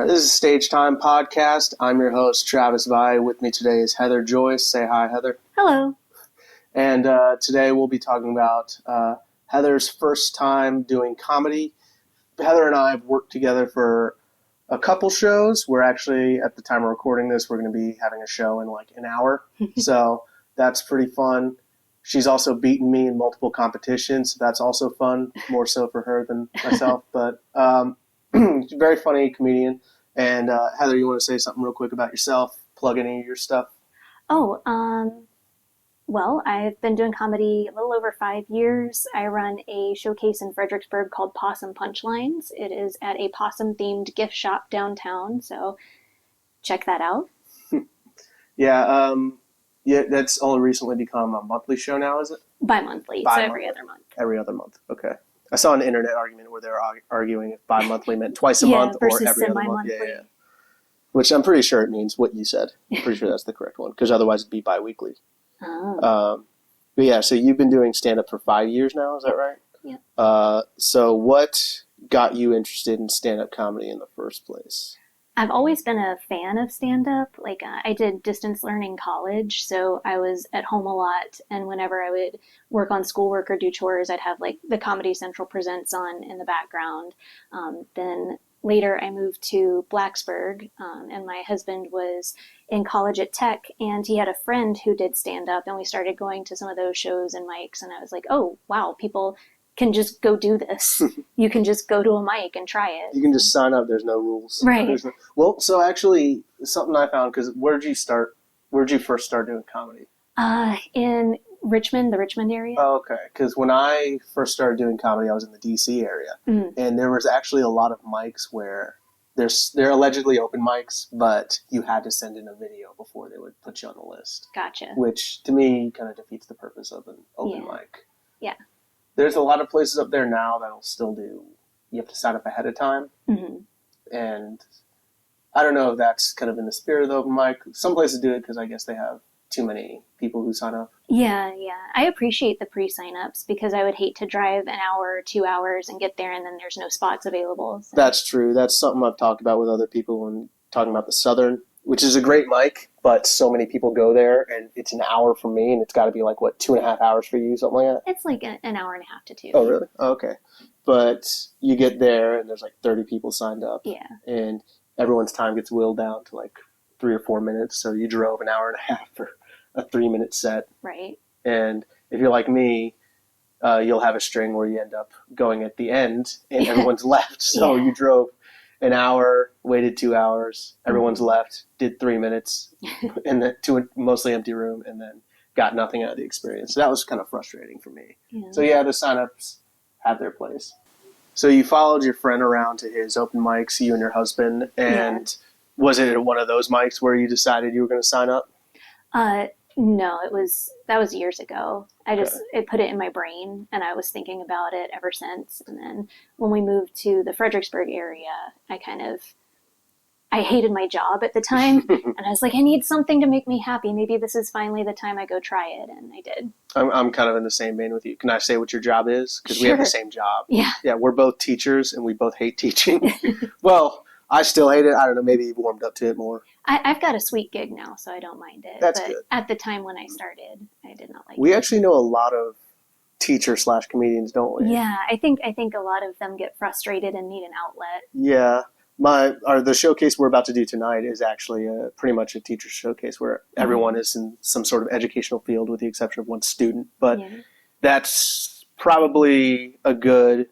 This is Stage Time Podcast. I'm your host, Travis Valle. With me today is Heather Joyce. Say hi, Heather. Hello. And today we'll be talking about Heather's first time doing comedy. Heather and I have worked together for a couple shows. We're actually, at the time of recording this, we're going to be having a show in like an hour. So that's pretty fun. She's also beaten me in multiple competitions, so that's also fun, more so for her than myself. But very funny comedian. And Heather, you want to say something real quick about yourself? Plug any of your stuff? Well, I've been doing comedy a little over 5 years. I run a showcase in Fredericksburg called Possum Punchlines. It is at a possum-themed gift shop downtown, so check that out. Yeah, that's only recently become a monthly show now, is it? Bi-monthly, so every other month. Every other month, okay. I saw an internet argument where they were arguing if bi-monthly meant twice a month or every other month. Yeah. Which I'm pretty sure it means what you said. I'm pretty sure that's the correct one, because otherwise it'd be bi-weekly. Oh. But yeah, so you've been doing stand-up for 5 years now, is that right? Yeah. So what got you interested in stand-up comedy in the first place? I've always been a fan of stand-up. I did distance learning college, so I was at home a lot, and whenever I would work on schoolwork or do chores, I'd have the Comedy Central Presents on in the background. Then later I moved to Blacksburg, and my husband was in college at Tech, and he had a friend who did stand-up, and we started going to some of those shows and mics, and I was like, oh, wow, people can just go do this. You can just go to a mic and try it. You can just sign up. There's no rules. Right. Well, so actually, something I found, because where'd you first start doing comedy? In Richmond, the Richmond area. Oh, okay. Because when I first started doing comedy, I was in the D.C. area. Mm-hmm. And there was actually a lot of mics where they're allegedly open mics, but you had to send in a video before they would put you on the list. Gotcha. Which, to me, kind of defeats the purpose of an open mic. Yeah. There's a lot of places up there now that'll still do, you have to sign up ahead of time. Mm-hmm. And I don't know if that's kind of in the spirit of the open mic. Some places do it because I guess they have too many people who sign up. Yeah. I appreciate the pre-sign-ups because I would hate to drive an hour or 2 hours and get there and then there's no spots available. So. That's true. That's something I've talked about with other people when talking about the Southern, which is a great mic, but so many people go there, and it's an hour for me, and it's got to be 2.5 hours for you, something like that? It's an hour and a half to 2. Oh, really? Oh, okay. But you get there, and there's 30 people signed up. Yeah. And everyone's time gets whittled down to 3 or 4 minutes, so you drove an hour and a half for a 3-minute set. Right. And if you're like me, you'll have a string where you end up going at the end, and everyone's left, so you drove an hour, waited 2 hours, everyone's left, did 3 minutes to a mostly empty room, and then got nothing out of the experience. So that was kind of frustrating for me. Yeah. So the signups have their place. So you followed your friend around to his open mics, you and your husband, and was it at one of those mics where you decided you were going to sign up? No, that was years ago. It put it in my brain, and I was thinking about it ever since. And then when we moved to the Fredericksburg area, I hated my job at the time, and I was like, I need something to make me happy. Maybe this is finally the time I go try it, and I did. I'm kind of in the same vein with you. Can I say what your job is? Because we have the same job. Yeah. Yeah, we're both teachers, and we both hate teaching. Well, I still hate it. I don't know, maybe you've warmed up to it more. I've got a sweet gig now, so I don't mind it. That's but good. At the time when I started, I did not like it. We actually know a lot of teacher/comedians, don't we? Yeah, I think a lot of them get frustrated and need an outlet. Yeah. The showcase we're about to do tonight is actually pretty much a teacher showcase where everyone is in some sort of educational field with the exception of one student. But that's probably a good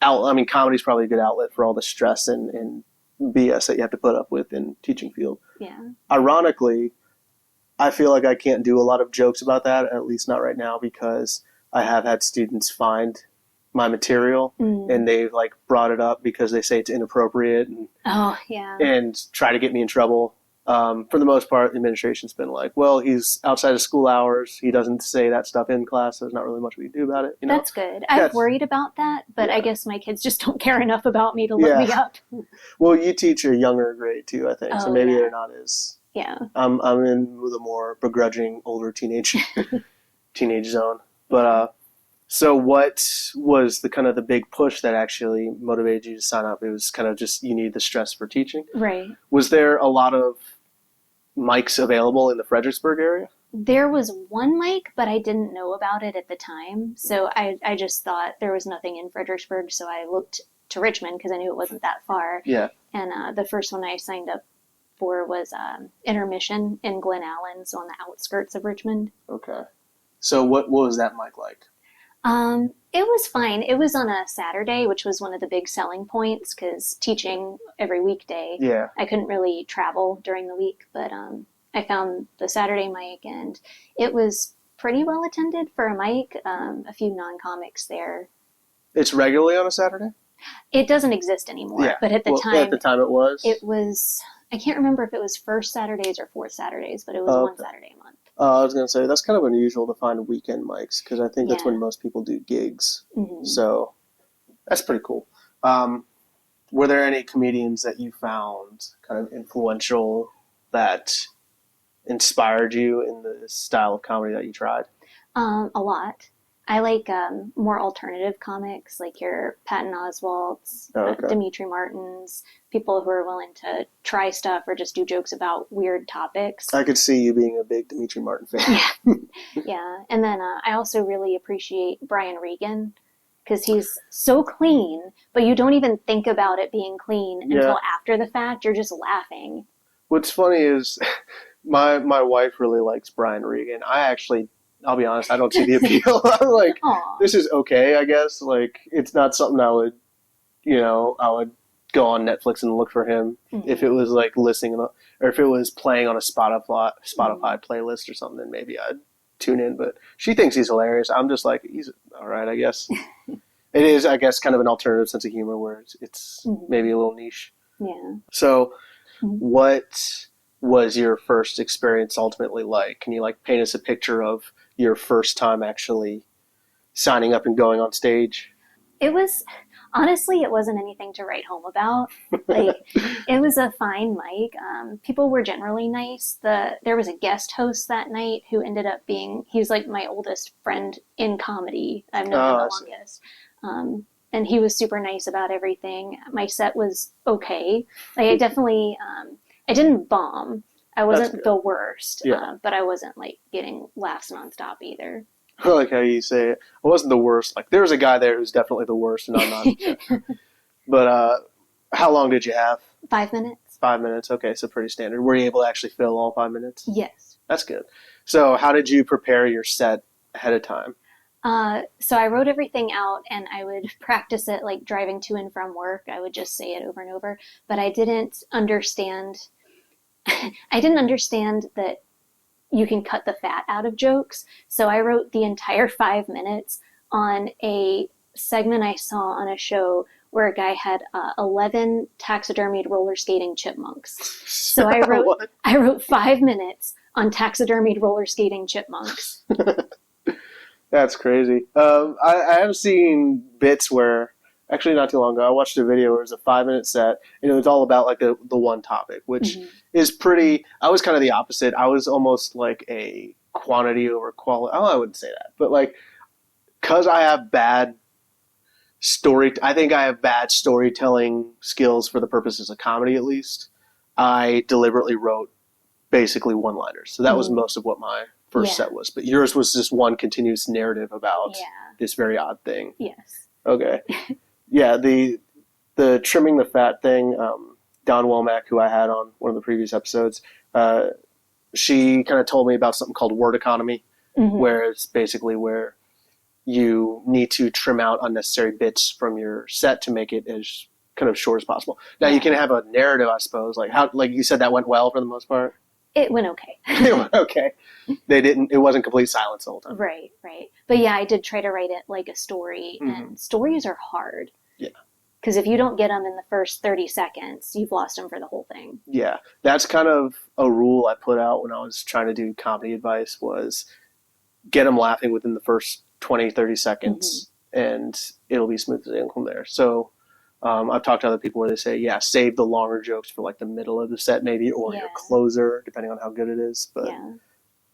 outlet. I mean, comedy's probably a good outlet for all the stress and BS that you have to put up with in teaching field. Yeah. Ironically, I feel like I can't do a lot of jokes about that, at least not right now, because I have had students find my material and they've brought it up because they say it's inappropriate and try to get me in trouble. For the most part, the administration's been like, well, he's outside of school hours. He doesn't say that stuff in class. So there's not really much we can do about it. You know? That's good. I've worried about that, but I guess my kids just don't care enough about me to look me up. Well, you teach a younger grade too, I think. So maybe they're not as... Yeah. I'm in with a more begrudging older teenage zone. But So what was the kind of the big push that actually motivated you to sign up? It was kind of just you need the stress for teaching. Right. Was there a lot of mics available in the Fredericksburg area? There was one mic, but I didn't know about it at the time. So I just thought there was nothing in Fredericksburg. So I looked to Richmond because I knew it wasn't that far. Yeah. And the first one I signed up for was Intermission in Glen Allen, so on the outskirts of Richmond. Okay. So what was that mic like? It was fine. It was on a Saturday, which was one of the big selling points because teaching every weekday, Yeah. I couldn't really travel during the week, but I found the Saturday mic and it was pretty well attended for a mic. A few non-comics there. It's regularly on a Saturday? It doesn't exist anymore, Yeah. but at the time it was? It was, I can't remember if it was first Saturdays or fourth Saturdays, but it was one Saturday a month. I was going to say, that's kind of unusual to find weekend mics because I think that's when most people do gigs. Mm-hmm. So that's pretty cool. Were there any comedians that you found kind of influential that inspired you in the style of comedy that you tried? A lot. I like more alternative comics, like your Patton Oswalts, Dimitri Martins, people who are willing to try stuff or just do jokes about weird topics. I could see you being a big Dimitri Martin fan. Yeah. And then I also really appreciate Brian Regan because he's so clean, but you don't even think about it being clean until after the fact. You're just laughing. What's funny is my wife really likes Brian Regan. I'll be honest, I don't see the appeal. I'm like, this is okay, I guess. Like, it's not something I would go on Netflix and look for him. Mm-hmm. If it was like listening, or if it was playing on a Spotify playlist or something, then maybe I'd tune in. But she thinks he's hilarious. I'm just like, he's all right, I guess. It is, I guess, kind of an alternative sense of humor where it's maybe a little niche. Yeah. So, what was your first experience ultimately like? Can you like paint us a picture of your first time actually signing up and going on stage? It wasn't anything to write home about. Like, it was a fine mic. People were generally nice. There was a guest host that night who ended up he's like my oldest friend in comedy. I've known him the longest. And he was super nice about everything. My set was okay. Like, I definitely, I didn't bomb. I wasn't the worst, but I wasn't like getting laughs nonstop either. I like how you say it. I wasn't the worst. Like, there was a guy there who's definitely the worst, and I'm not. But how long did you have? 5 minutes. 5 minutes. Okay, so pretty standard. Were you able to actually fill all 5 minutes? Yes. That's good. So how did you prepare your set ahead of time? So I wrote everything out, and I would practice it like driving to and from work. I would just say it over and over, but I didn't understand. I didn't understand that you can cut the fat out of jokes. So I wrote the entire 5 minutes on a segment I saw on a show where a guy had 11 taxidermied roller skating chipmunks. So I wrote 5 minutes on taxidermied roller skating chipmunks. That's crazy. I have seen bits where, actually not too long ago, I watched a video where it was a 5 minute set, and it was all about like the one topic, which is pretty, I was kind of the opposite. I was almost like a quantity over quality. Oh, I wouldn't say that, but like, cause I have bad I think I have bad storytelling skills for the purposes of comedy, at least. I deliberately wrote basically one-liners. So that was most of what my first set was. But yours was just one continuous narrative about this very odd thing. Yes. Okay. Yeah, the trimming the fat thing, Don Womack, who I had on one of the previous episodes, she kind of told me about something called word economy, where it's basically where you need to trim out unnecessary bits from your set to make it as kind of short as possible. Now you can have a narrative, I suppose, like you said, that went well for the most part. It went okay. It went okay. It wasn't complete silence the whole time. Right. But yeah, I did try to write it like a story, and stories are hard. Yeah. Because if you don't get them in the first 30 seconds, you've lost them for the whole thing. Yeah. That's kind of a rule I put out when I was trying to do comedy advice was get them laughing within the first 20, 30 seconds, and it'll be smooth sailing from there. So I've talked to other people where they say, save the longer jokes for like the middle of the set maybe, or your closer, depending on how good it is. But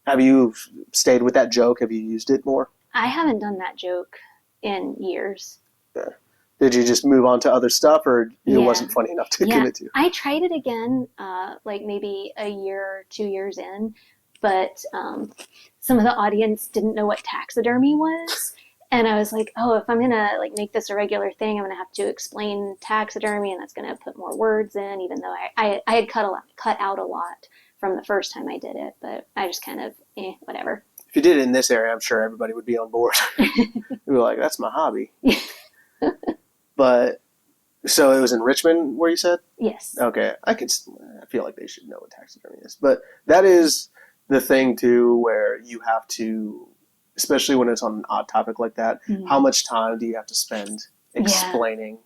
have you stayed with that joke? Have you used it more? I haven't done that joke in years. Yeah. Did you just move on to other stuff, or it wasn't funny enough to commit to? I tried it again, like maybe a year or 2 years in, but some of the audience didn't know what taxidermy was. And I was like, oh, if I'm gonna like make this a regular thing, I'm gonna have to explain taxidermy, and that's gonna put more words in. Even though I had cut out a lot from the first time I did it, but I just kind of whatever. If you did it in this area, I'm sure everybody would be on board. They'd be like, that's my hobby. But so it was in Richmond, where you said? Yes. Okay, I feel like they should know what taxidermy is, but that is the thing too, where you have to. Especially when it's on an odd topic like that, how much time do you have to spend explaining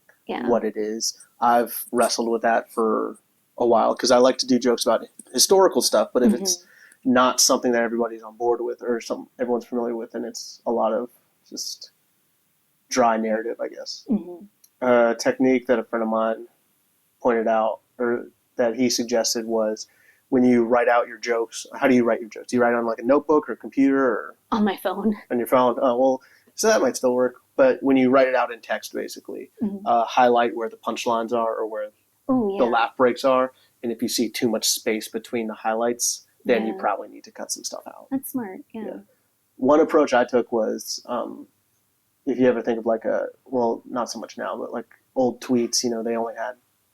what it is? I've wrestled with that for a while because I like to do jokes about historical stuff, but if it's not something that everybody's on board with or everyone's familiar with, then it's a lot of just dry narrative, I guess. A technique that a friend of mine pointed out, or that he suggested, was when you write out your jokes. How do you write your jokes? Do you write on like a notebook or a computer or on my phone? On your phone. Oh, well, so that might still work. But when you write it out in text, basically, highlight where the punchlines are or where the laugh breaks are. And if you see too much space between the highlights, then you probably need to cut some stuff out. That's smart. Yeah. One approach I took was, if you ever think of like not so much now, but like old tweets, they only had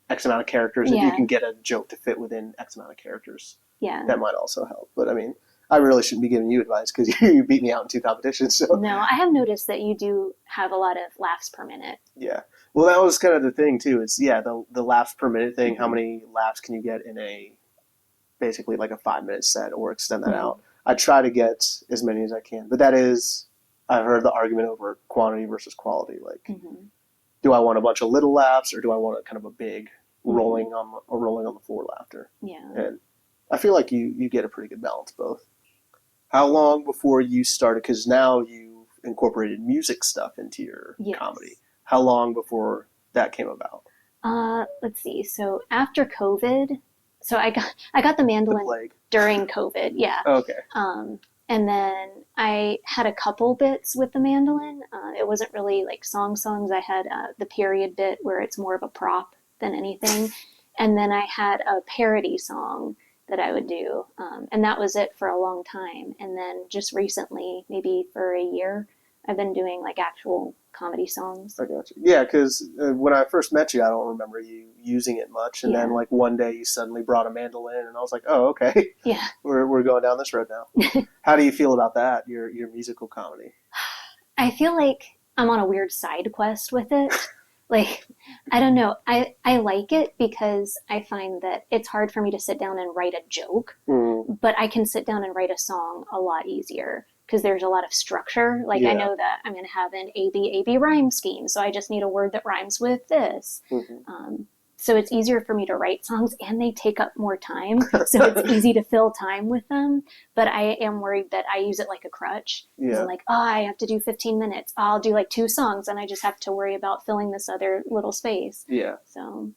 X amount of characters. If you can get a joke to fit within X amount of characters, that might also help. But I mean, I really shouldn't be giving you advice because you beat me out in 2 competitions. So. No, I have noticed that you do have a lot of laughs per minute. Yeah. Well, that was kind of the thing too. Is the laughs per minute thing. How many laughs can you get in basically like a 5-minute set, or extend that out? I try to get as many as I can, but that is, I've heard the argument over quantity versus quality. Like, do I want a bunch of little laughs, or do I want a kind of a big rolling on the floor laughter? Yeah. And I feel like you get a pretty good balance both. How long before you started? Because now you've incorporated music stuff into your comedy. How long before that came about? Let's see. So after COVID, so I got the mandolin during COVID. Yeah. Okay. And then I had a couple bits with the mandolin. It wasn't really like songs. I had the period bit where it's more of a prop than anything. And then I had a parody song that I would do. And that was it for a long time. And then just recently, maybe for a year, I've been doing like actual comedy songs. I got you. Yeah, because when I first met you, I don't remember you using it much. And then like one day you suddenly brought a mandolin, and I was like, oh, okay. Yeah. We're going down this road now. How do you feel about that, your musical comedy? I feel like I'm on a weird side quest with it. Like, I don't know. I like it because I find that it's hard for me to sit down and write a joke, but I can sit down and write a song a lot easier because there's a lot of structure. Like, I know that I'm going to have an A-B rhyme scheme, so I just need a word that rhymes with this. So it's easier for me to write songs, and they take up more time, so it's easy to fill time with them. But I am worried that I use it like a crutch. Yeah. I'm like, I have to do 15 minutes. I'll do like 2 songs, and I just have to worry about filling this other little space. Yeah. So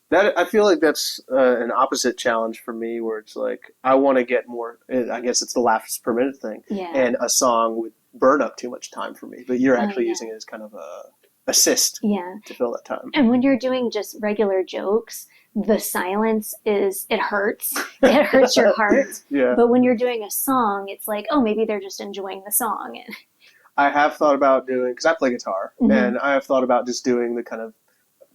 that, I feel like that's an opposite challenge for me, where it's like I want to get more. I guess it's the laughs per minute thing. Yeah. And a song would burn up too much time for me. But you're actually using it as kind of a assist to fill that time. And when you're doing just regular jokes, the silence it hurts. It hurts your heart. Yeah. But when you're doing a song, it's like, oh, maybe they're just enjoying the song. I have thought about doing, because I play guitar, and I have thought about just doing the kind of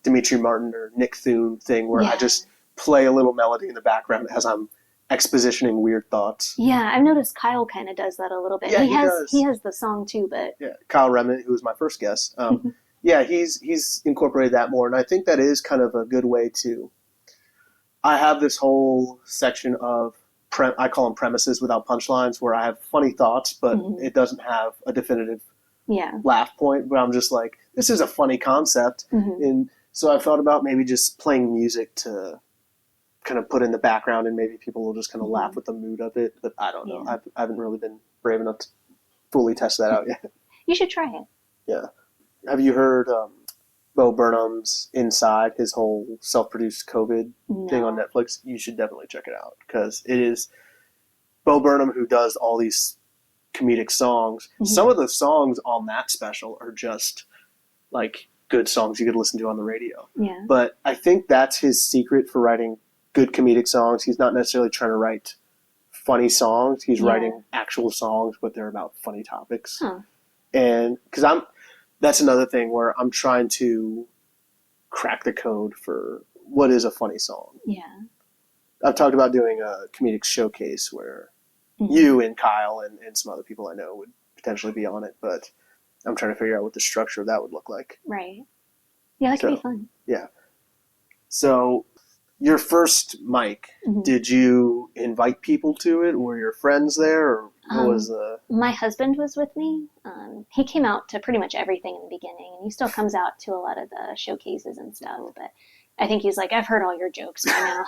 Dimitri Martin or Nick Thune thing where I just play a little melody in the background as I'm expositioning weird thoughts. Yeah, I've noticed Kyle kind of does that a little bit. Yeah, he has the song too, but Kyle Remnant, who was my first guest, he's incorporated that more, and I think that is kind of a good way to. I have this whole section of I call them premises without punchlines, where I have funny thoughts, but it doesn't have a definitive laugh point. But I'm just like, this is a funny concept, and so I've thought about maybe just playing music to kind of put in the background, and maybe people will just kind of laugh with the mood of it. But I don't know. I haven't really been brave enough to fully test that out yet. You should try it. Yeah. Have you heard Bo Burnham's Inside, his whole self-produced COVID thing on Netflix? You should definitely check it out, because it is Bo Burnham, who does all these comedic songs. Mm-hmm. Some of the songs on that special are just like good songs you could listen to on the radio. Yeah. But I think that's his secret for writing good comedic songs. He's not necessarily trying to write funny songs. He's writing actual songs, but they're about funny topics. Huh. And because that's another thing where I'm trying to crack the code for what is a funny song. Yeah. I've talked about doing a comedic showcase where you and Kyle and some other people I know would potentially be on it, but I'm trying to figure out what the structure of that would look like. Right. Yeah, that could be fun. Yeah. So your first mic, did you invite people to it? Were your friends there? Or what was the... My husband was with me. He came out to pretty much everything in the beginning, and he still comes out to a lot of the showcases and stuff, but I think he's like, I've heard all your jokes by now.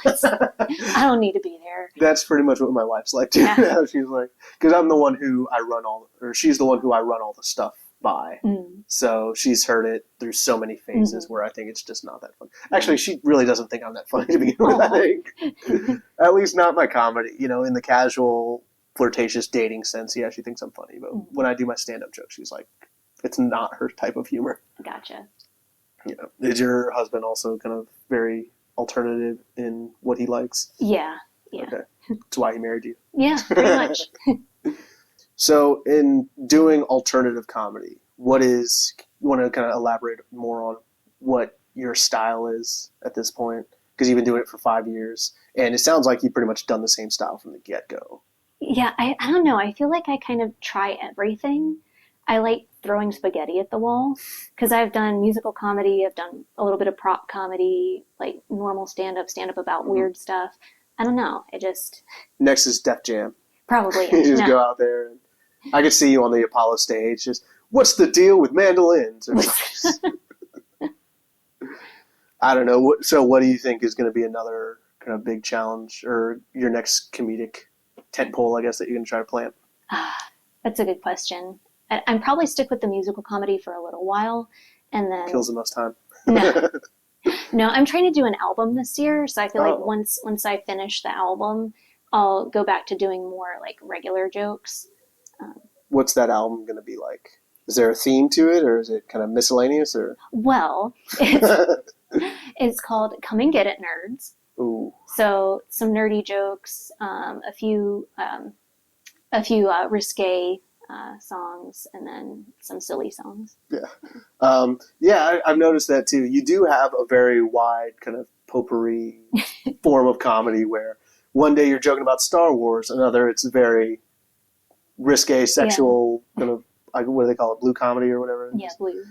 I don't need to be there. That's pretty much what my wife's like too. Yeah. She's like, because I'm the one who she's the one who I run all the stuff by. So she's heard it through so many phases where I think it's just not that fun. Actually, she really doesn't think I'm that funny to begin with, I think. At least not my comedy. You know, in the casual, flirtatious dating sense, yeah, she thinks I'm funny. But when I do my stand-up jokes, she's like, it's not her type of humor. Gotcha. Yeah. Is your husband also kind of very alternative in what he likes? Yeah. Okay. That's why he married you. Yeah, pretty much. So in doing alternative comedy, you want to kind of elaborate more on what your style is at this point? Because you've been doing it for 5 years, and it sounds like you've pretty much done the same style from the get-go. Yeah, I don't know. I feel like I kind of try everything. I like throwing spaghetti at the wall because I've done musical comedy. I've done a little bit of prop comedy, like normal stand-up about weird stuff. I don't know. Next is Def Jam. Probably. You just go out there. And I could see you on the Apollo stage. Just, what's the deal with mandolins? I don't know. So what do you think is going to be another kind of big challenge or your next comedic tentpole, I guess, that you're going to try to plant? That's a good question. I'd probably stick with the musical comedy for a little while, and then kills the most time. No, I'm trying to do an album this year, so I feel like once I finish the album, I'll go back to doing more like regular jokes. What's that album going to be like? Is there a theme to it, or is it kind of miscellaneous? Or well, it's called "Come and Get It, Nerds." Ooh. So some nerdy jokes, a few risque songs, and then some silly songs. Yeah. I've noticed that too. You do have a very wide kind of potpourri form of comedy where one day you're joking about Star Wars, another it's very risque, sexual, kind of, like, what do they call it, blue comedy or whatever? Yeah, blue.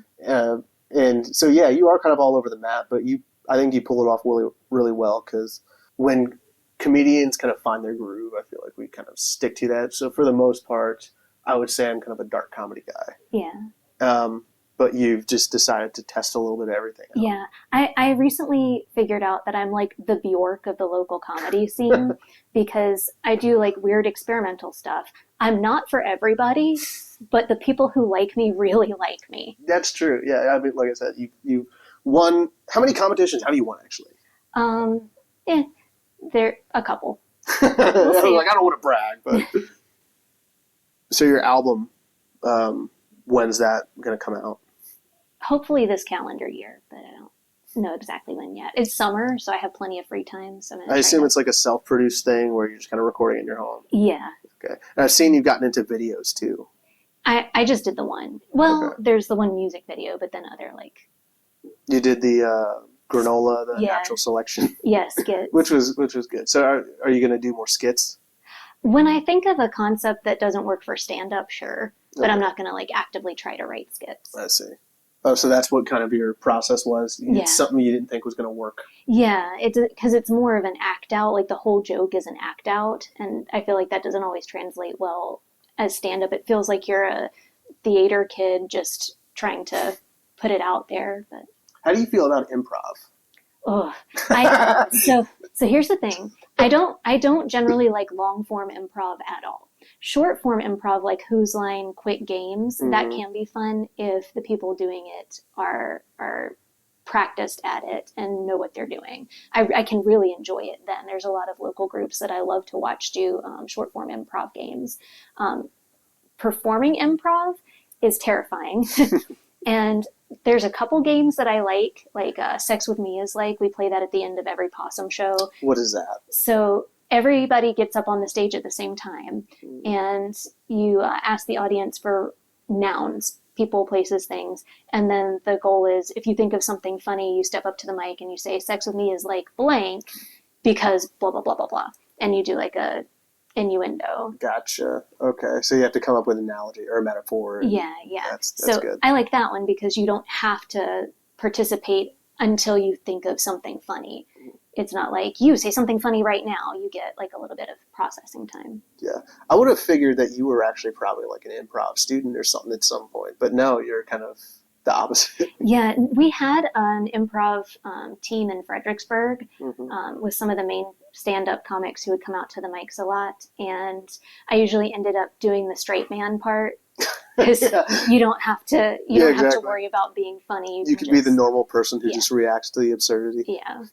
And so, yeah, you are kind of all over the map, but I think you pull it off really, really well, because when comedians kind of find their groove, I feel like we kind of stick to that. So for the most part, I would say I'm kind of a dark comedy guy. Yeah. But you've just decided to test a little bit of everything out. Yeah. I recently figured out that I'm like the Bjork of the local comedy scene because I do like weird experimental stuff. I'm not for everybody, but the people who like me really like me. That's true. Yeah. I mean, like I said, you won. How many competitions have you won, actually? There a couple. We'll like, I don't want to brag, but... So your album, when's that going to come out? Hopefully this calendar year, but I don't know exactly when yet. It's summer, so I have plenty of free time. So I assume it's like a self-produced thing where you're just kind of recording in your home. Yeah. Okay. And I've seen you've gotten into videos too. I just did the one. Well, There's the one music video, but then other like... You did the granola, the natural selection. Yeah, skits. which was good. So are you going to do more skits? When I think of a concept that doesn't work for stand-up, sure. But I'm not going to like actively try to write skits. I see. Oh, so that's what kind of your process was? It's something you didn't think was going to work. Yeah, because it's more of an act out. Like the whole joke is an act out. And I feel like that doesn't always translate well as stand-up. It feels like you're a theater kid just trying to put it out there. But how do you feel about improv? So here's the thing. I don't generally like long form improv at all. Short form improv, like Whose Line, quick games, that can be fun if the people doing it are practiced at it and know what they're doing. I can really enjoy it then. There's a lot of local groups that I love to watch do short form improv games. performing improv is terrifying. And there's a couple games that I like Sex With Me is like, we play that at the end of every Possum show. What is that? So everybody gets up on the stage at the same time, and you ask the audience for nouns, people, places, things. And then the goal is, if you think of something funny, you step up to the mic and you say, sex with me is like blank because blah, blah, blah, blah, blah. And you do like a innuendo. Gotcha. Okay. So you have to come up with an analogy or a metaphor. Yeah. That's so good. I like that one because you don't have to participate until you think of something funny. It's not like you say something funny right now. You get like a little bit of processing time. Yeah. I would have figured that you were actually probably like an improv student or something at some point, but no, you're kind of the opposite. Yeah. We had an improv team in Fredericksburg with some of the main stand-up comics who would come out to the mics a lot. And I usually ended up doing the straight man part because you don't have to, have to worry about being funny. You can be the normal person who just reacts to the absurdity. Yeah.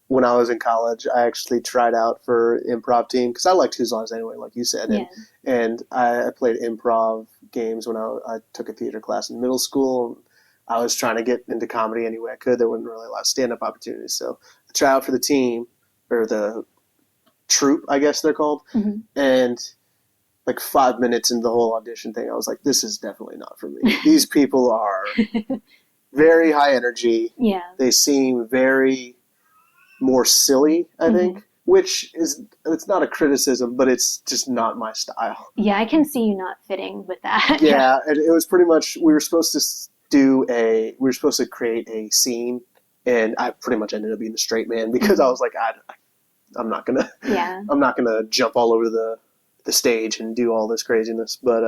When I was in college, I actually tried out for improv team because I liked Whose Line Is It Anyway, like you said. And I played improv games when I took a theater class in middle school. I was trying to get into comedy any way I could. There wasn't really a lot of stand-up opportunities. So I tried out for the team, or the troupe, I guess they're called. And like 5 minutes into the whole audition thing, I was like, this is definitely not for me. These people are very high energy. Yeah. They seem very more silly, I think, which it's not a criticism, but it's just not my style. Yeah, I can see you not fitting with that. Yeah, and it was pretty much, we were supposed to create a scene, and I pretty much ended up being the straight man because I was like, I'm not gonna jump all over the stage and do all this craziness, but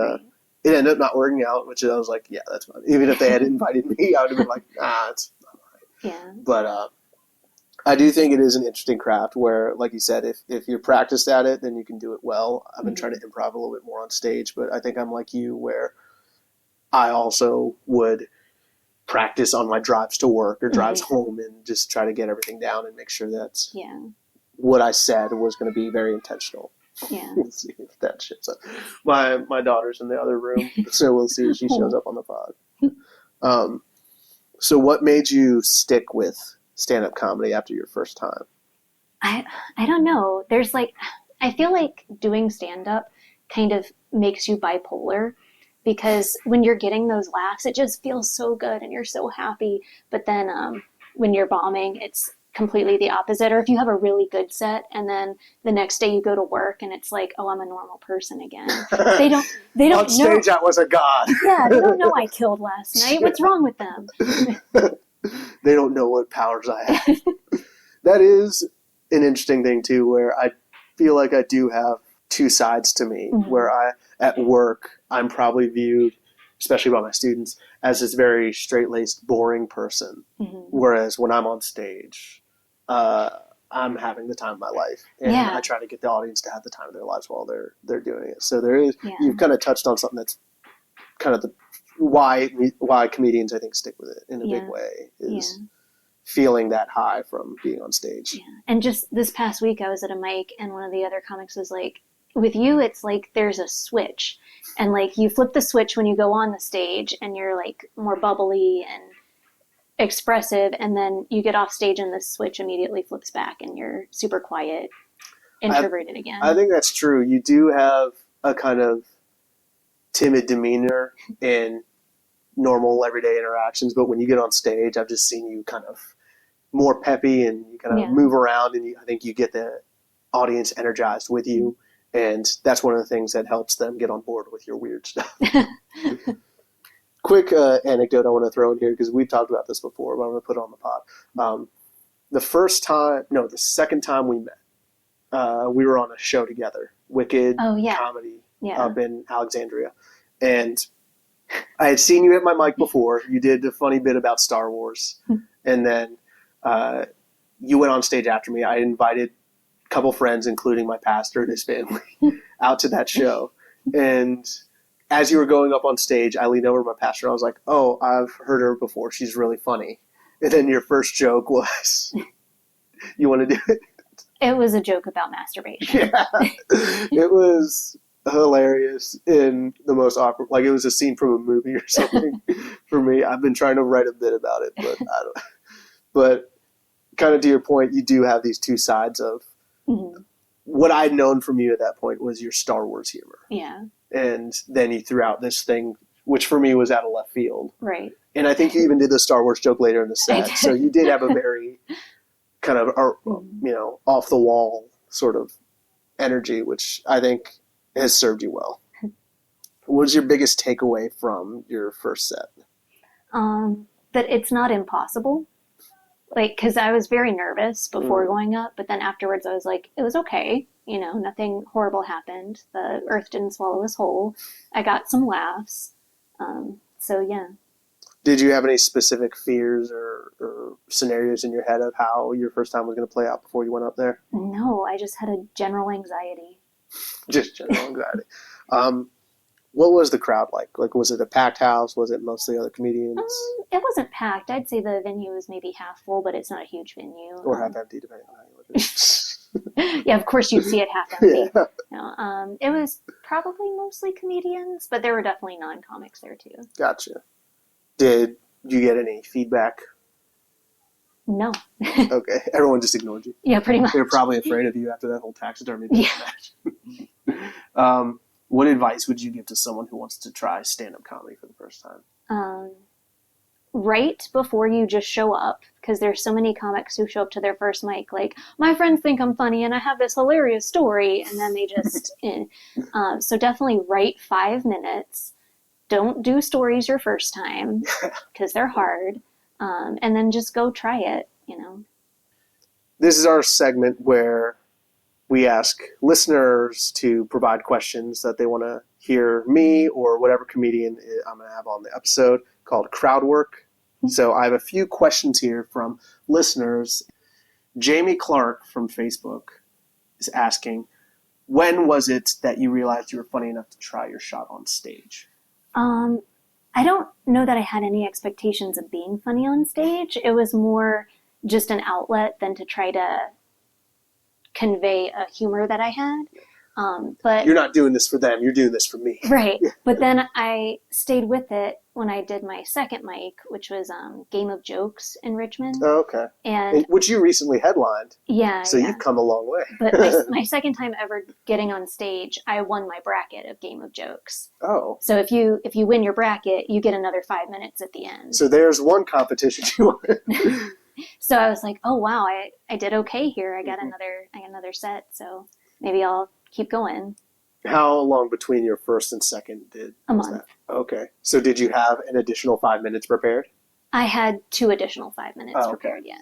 it ended up not working out, which I was like, yeah, that's fine. Even if they had invited me, I would have been like, it's not all right. Yeah. But I do think it is an interesting craft where, like you said, if you're practiced at it, then you can do it well. I've been trying to improv a little bit more on stage, but I think I'm like you where I also would practice on my drives to work or drives home and just try to get everything down and make sure that what I said was going to be very intentional. Yeah. We'll see if that shits up. My daughter's in the other room, so we'll see if she shows up on the pod. So what made you stick with stand-up comedy after your first time? I don't know. There's I feel like doing stand-up kind of makes you bipolar because when you're getting those laughs, it just feels so good and you're so happy. But then when you're bombing, it's completely the opposite. Or if you have a really good set and then the next day you go to work and it's like, oh, I'm a normal person again. They don't on stage, I was a god. Yeah, they don't know I killed last night. What's wrong with them? They don't know what powers I have. That is an interesting thing too, where I feel like I do have two sides to me, where at work, I'm probably viewed, especially by my students, as this very straight-laced, boring person. Whereas when I'm on stage, I'm having the time of my life, and I try to get the audience to have the time of their lives while they're doing it. So there is, you've kind of touched on something that's kind of why comedians, I think, stick with it in a big way is feeling that high from being on stage. Yeah. And just this past week, I was at a mic, and one of the other comics was like, with you, it's like there's a switch, and like you flip the switch when you go on the stage, and you're like more bubbly and expressive, and then you get off stage and the switch immediately flips back and you're super quiet, introverted again. I think that's true. You do have a kind of timid demeanor in normal everyday interactions, but when you get on stage, I've just seen you kind of more peppy and you kind of move around, and I think you get the audience energized with you, and that's one of the things that helps them get on board with your weird stuff. Quick anecdote I want to throw in here, because we've talked about this before, but I'm going to put it on the pod. The second time we met, we were on a show together, Wicked Comedy, up in Alexandria. And I had seen you at my mic before. You did a funny bit about Star Wars. And then you went on stage after me. I invited a couple friends, including my pastor and his family, out to that show. And as you were going up on stage, I leaned over to my pastor and I was like, oh, I've heard her before. She's really funny. And then your first joke was, you want to do it? It was a joke about masturbation. Yeah. It was hilarious in the most awkward, like it was a scene from a movie or something for me. I've been trying to write a bit about it, but I don't. But kind of to your point, you do have these two sides of what I'd known from you at that point was your Star Wars humor. Yeah. And then you threw out this thing, which for me was out of left field. Right. And I think you even did the Star Wars joke later in the set. So you did have a very kind of, off the wall sort of energy, which I think has served you well. What was your biggest takeaway from your first set? That it's not impossible. Like, because I was very nervous before going up, but then afterwards I was like, it was okay. You know, nothing horrible happened. The earth didn't swallow us whole. I got some laughs. So, yeah. Did you have any specific fears or scenarios in your head of how your first time was going to play out before you went up there? No, I just had a general anxiety. Just general anxiety. What was the crowd like? Like, was it a packed house? Was it mostly other comedians? It wasn't packed. I'd say the venue was maybe half full, but it's not a huge venue. Or half empty, depending on how you look at it. Yeah, of course you'd see it half empty. Yeah. No, it was probably mostly comedians, but there were definitely non-comics there too. Gotcha. Did you get any feedback? No. Okay. Everyone just ignored you. Yeah, pretty much. They're probably afraid of you after that whole taxidermy Yeah. What advice would you give to someone who wants to try stand-up comedy for the first time? Right before you just show up, because there's so many comics who show up to their first mic like, my friends think I'm funny and I have this hilarious story, and then they just so definitely write 5 minutes. Don't do stories your first time because they're hard, and then just go try it. This is our segment where we ask listeners to provide questions that they want to hear me or whatever comedian I'm going to have on the episode, called crowd work. So I have a few questions here from listeners. Jamie Clark from Facebook is asking, when was it that you realized you were funny enough to try your shot on stage? I don't know that I had any expectations of being funny on stage. It was more just an outlet than to try to convey a humor that I had. But you're not doing this for them, you're doing this for me. Right. But then I stayed with it when I did my second mic, which was Game of Jokes in Richmond. Oh, okay. And which you recently headlined. Yeah. So you've come a long way. But my second time ever getting on stage, I won my bracket of Game of Jokes. Oh. So if you win your bracket, you get another 5 minutes at the end. So there's one competition you won. So I was like, oh wow, I did okay here. I got another set, so maybe I'll keep going. How long between your first and second did a month? That? Okay. So did you have an additional 5 minutes prepared? I had 2 additional 5 minutes prepared, yeah.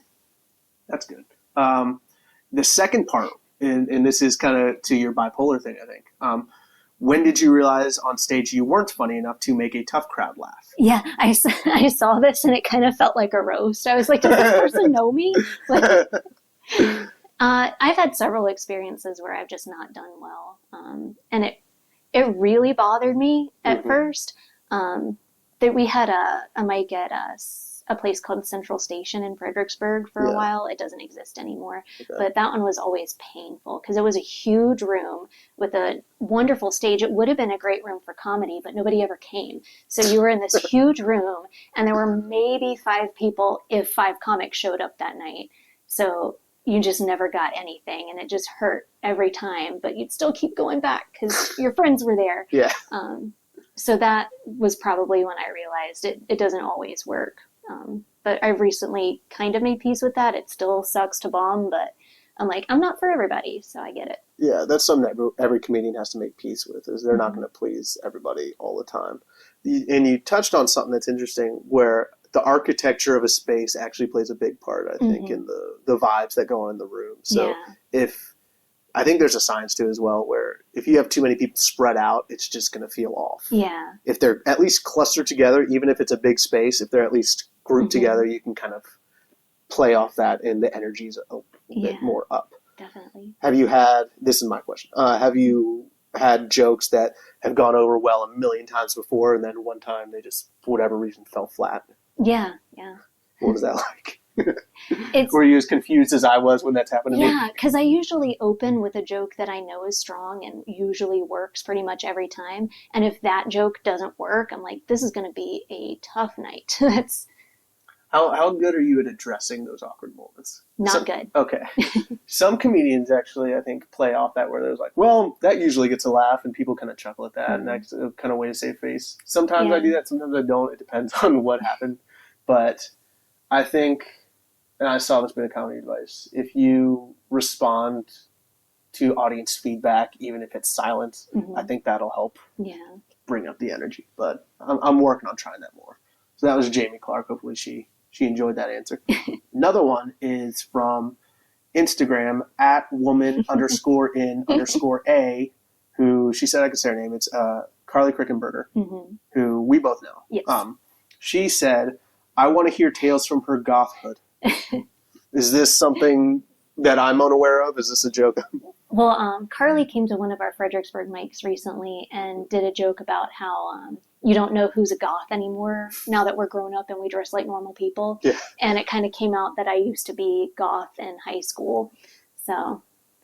That's good. The second part, and this is kind of to your bipolar thing, I think. When did you realize on stage you weren't funny enough to make a tough crowd laugh? Yeah, I saw this and it kind of felt like a roast. I was like, does this person know me? Like, I've had several experiences where I've just not done well. And it really bothered me at first. That we had a mic at a place called Central Station in Fredericksburg for a while. It doesn't exist anymore. Okay. But that one was always painful because it was a huge room with a wonderful stage. It would have been a great room for comedy, but nobody ever came. So you were in this huge room and there were maybe 5 people if 5 comics showed up that night. So you just never got anything and it just hurt every time, but you'd still keep going back because your friends were there. Yeah. So that was probably when I realized it doesn't always work. But I've recently kind of made peace with that. It still sucks to bomb, but I'm like, I'm not for everybody, so I get it. Yeah, that's something that every comedian has to make peace with, is they're not going to please everybody all the time. And you touched on something that's interesting, where the architecture of a space actually plays a big part, I think, in the vibes that go on in the room. So I think there's a science to it as well, where if you have too many people spread out, it's just going to feel off. Yeah. If they're at least clustered together, even if it's a big space, if they're at least grouped together, you can kind of play off that and the energy's a bit more up. Definitely. Have you had, this is my question, have you had jokes that have gone over well a million times before and then one time they just, for whatever reason, fell flat? Yeah. What was that like? Were you as confused as I was when that's happened to me? Yeah, because I usually open with a joke that I know is strong and usually works pretty much every time. And if that joke doesn't work, I'm like, this is going to be a tough night. That's How good are you at addressing those awkward moments? not good. Okay. Some comedians actually, I think, play off that where there's like, well, that usually gets a laugh and people kind of chuckle at that, and that's a kind of way to save face. Sometimes I do that, sometimes I don't. It depends on what happened. But I think, and I saw this bit of comedy advice, if you respond to audience feedback, even if it's silent, I think that'll help bring up the energy. But I'm working on trying that more. So that was Jamie Clark. Hopefully she enjoyed that answer. Another one is from Instagram at woman_in_a, who she said I could say her name. It's Carly Crickenberger, who we both know. Yes. She said, I want to hear tales from her Gothhood. Is this something that I'm unaware of? Is this a joke? Well, Carly came to one of our Fredericksburg mics recently and did a joke about how you don't know who's a goth anymore now that we're grown up and we dress like normal people. Yeah. And it kind of came out that I used to be goth in high school. So.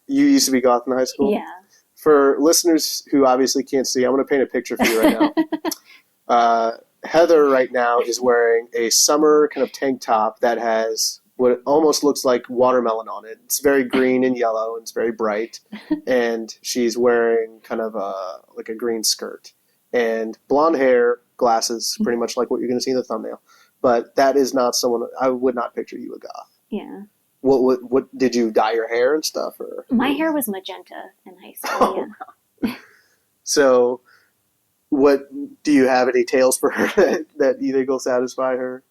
You used to be goth in high school? Yeah. For listeners who obviously can't see, I'm going to paint a picture for you right now. Heather right now is wearing a summer kind of tank top that has what almost looks like watermelon on it. It's very green and yellow, and it's very bright. And she's wearing kind of like a green skirt. And blonde hair, glasses, pretty much like what you're going to see in the thumbnail. But that is not someone, I would not picture you a goth. Yeah. What did you dye your hair and stuff? Or my hair was magenta in high school, yeah. So, what do you have any tales for her that you think will satisfy her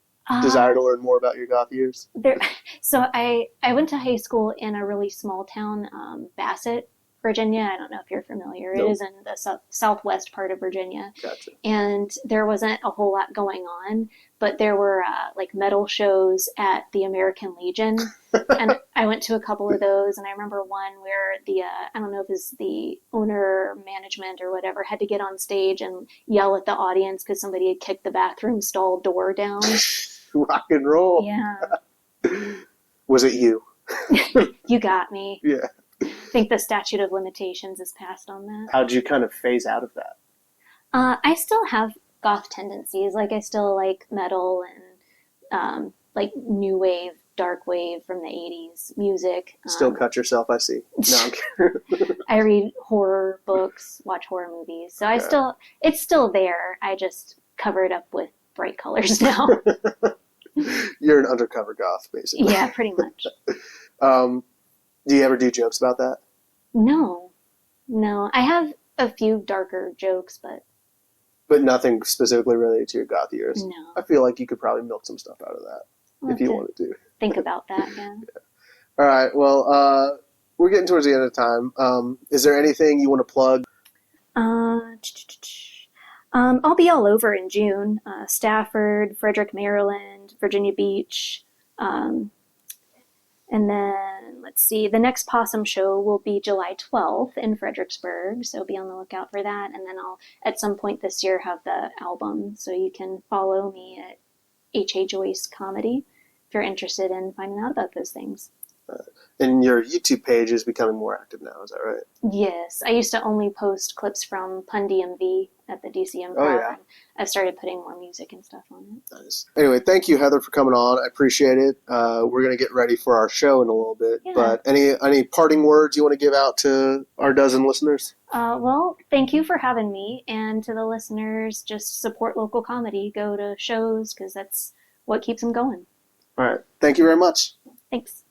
desire to learn more about your goth years? So I went to high school in a really small town, Bassett, Virginia. I don't know if you're familiar. Nope. It is in the southwest part of Virginia. Gotcha. And there wasn't a whole lot going on, but there were like metal shows at the American Legion. And I went to a couple of those, and I remember one where the, I don't know if it's the owner, management, or whatever, had to get on stage and yell at the audience because somebody had kicked the bathroom stall door down. Rock and roll. Yeah. Was it you? You got me. Yeah. I think the statute of limitations is passed on that. How'd you kind of phase out of that? I still have goth tendencies. Like, I still like metal and like new wave, dark wave from the 80s music. Still cut yourself, I see. No, I read horror books, watch horror movies. So it's still there. I just cover it up with bright colors now. You're an undercover goth, basically. Yeah, pretty much. Do you ever do jokes about that? No. I have a few darker jokes, but nothing specifically related to your goth years. No. I feel like you could probably milk some stuff out of that if you wanted to. Think about that, yeah. All right. Well, we're getting towards the end of the time. Is there anything you want to plug? I'll be all over in June. Stafford, Frederick, Maryland, Virginia Beach. And then, let's see, the next Possum show will be July 12th in Fredericksburg, so be on the lookout for that. And then I'll, at some point this year, have the album, so you can follow me at Heather Joyce Comedy if you're interested in finding out about those things. And your YouTube page is becoming more active now, is that right? Yes. I used to only post clips from Pun DMV at the DC Improv. Oh, yeah. I've started putting more music and stuff on it. Nice. Anyway, thank you, Heather, for coming on. I appreciate it. We're going to get ready for our show in a little bit. Yeah. But any parting words you want to give out to our dozen listeners? Well, thank you for having me. And to the listeners, just support local comedy. Go to shows because that's what keeps them going. All right. Thank you very much. Thanks.